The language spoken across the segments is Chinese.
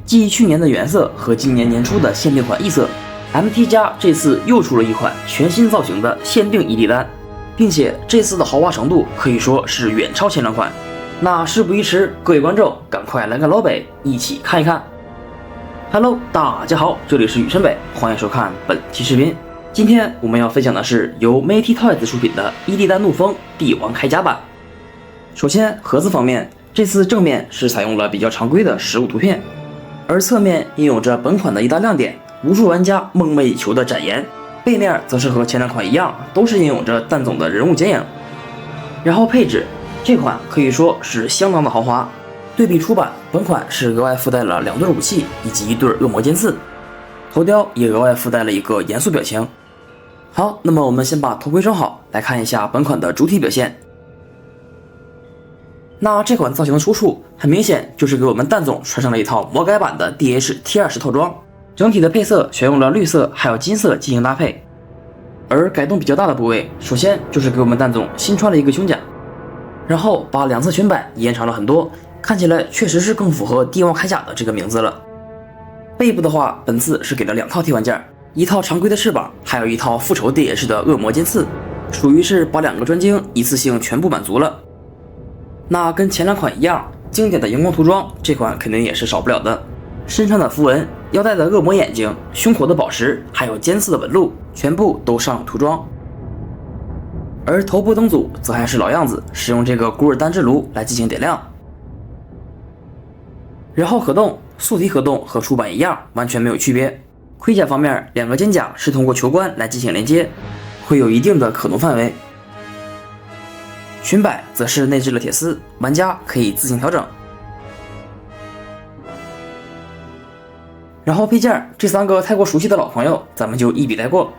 继去年的原色和今年年初的限定款异色，MT 家这次又出了一款全新造型的限定伊利丹，并且这次的豪华程度可以说是远超前两款。那事不宜迟，各位观众赶快来跟老北一起看一看。Hello， 大家好，这里是雨辰北，欢迎收看本期视频。今天我们要分享的是由 Métis Toys 出品的伊利丹怒风帝王铠甲版。首先盒子方面，这次正面是采用了比较常规的实物图片，而侧面印有着本款的一大亮点，无数玩家梦寐以求的展颜。背面则是和前两款一样，都是印有着蛋总的人物剪影。然后配置，这款可以说是相当的豪华。对比出版，本款是额外附带了2对武器以及1对恶魔尖刺，头雕也额外附带了一个严肃表情。好，那么我们先把头盔装好，来看一下本款的主体表现。那这款造型的出处，很明显就是给我们蛋总穿上了一套魔改版的 DH T20 套装，整体的配色选用了绿色还有金色进行搭配。而改动比较大的部位，首先就是给我们蛋总新穿了一个胸甲，然后把两侧裙摆延长了很多，看起来确实是更符合帝王铠甲的这个名字了。背部的话，本次是给了2套替换件，一套常规的翅膀，还有一套复仇 DH 的恶魔尖刺，属于是把2个专精一次性全部满足了。那跟前两款一样，经典的荧光涂装，这款肯定也是少不了的。身上的符文、腰带的恶魔眼睛、胸口的宝石，还有尖刺的纹路，全部都上涂装。而头部灯组则还是老样子，使用这个古尔丹之炉来进行点亮。然后合动，素体合动和出版一样，完全没有区别。盔甲方面，2个肩甲是通过球冠来进行连接，会有一定的可动范围。裙摆则是内置了铁丝，玩家可以自行调整。然后配件，这3个太过熟悉的老朋友，咱们就一笔带过。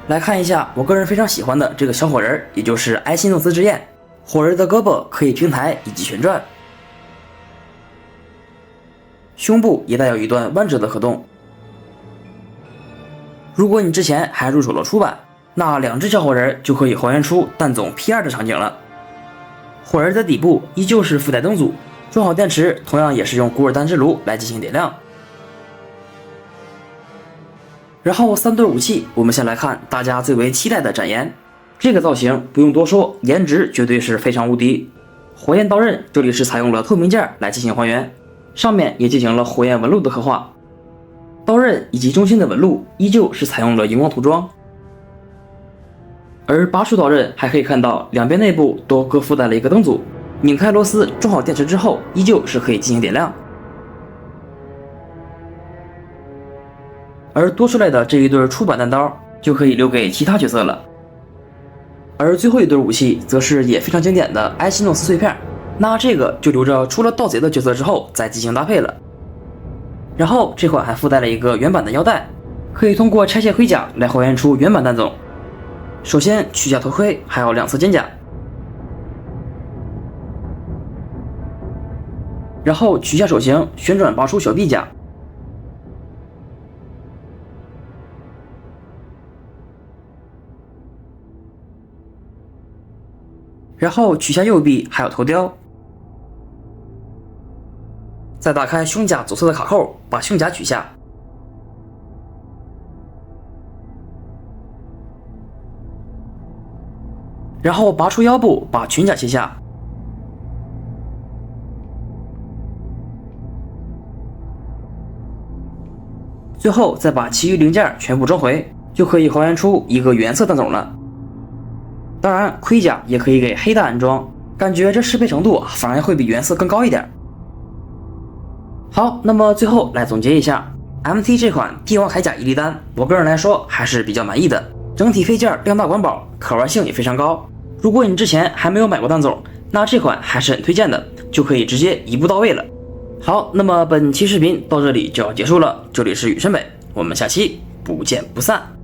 来看一下我个人非常喜欢的这个小火人，也就是埃西诺斯之焰。火人的胳膊可以平抬以及旋转，胸部也带有一段弯折的合动。如果你之前还入手了初版，那2只小火人就可以还原出蛋总 P2 的场景了。火人的底部依旧是附带灯组，装好电池同样也是用古尔丹之炉来进行点亮。然后3对武器，我们先来看大家最为期待的展颜。这个造型不用多说，颜值绝对是非常无敌。火焰刀刃这里是采用了透明件来进行还原，上面也进行了火焰纹路的刻画。刀刃以及中心的纹路依旧是采用了荧光涂装。而拔出刀刃还可以看到两边内部都各附带了一个灯组，拧开螺丝装好电池之后，依旧是可以进行点亮。而多出来的这一对出版弹刀就可以留给其他角色了。而最后一对武器则是也非常经典的埃西诺斯碎片，那这个就留着出了盗贼的角色之后再进行搭配了。然后这款还附带了一个原版的腰带，可以通过拆卸盔甲来还原出原版蛋总。首先取下头盔，还有2侧肩甲，然后取下手型，旋转拔出小臂甲，然后取下右臂还有头雕，再打开胸甲左侧的卡扣，把胸甲取下，然后拔出腰部，把裙甲卸下，最后再把其余零件全部装回，就可以还原出一个原色蛋总了。当然盔甲也可以给黑蛋安装，感觉这适配程度反而会比原色更高一点。好，那么最后来总结一下 MT 这款帝王铠甲伊利丹，我个人来说还是比较满意的，整体配件量大管饱，可玩性也非常高。如果你之前还没有买过蛋总，那这款还是很推荐的，就可以直接一步到位了。好，那么本期视频到这里就要结束了，这里是雨辰北，我们下期不见不散。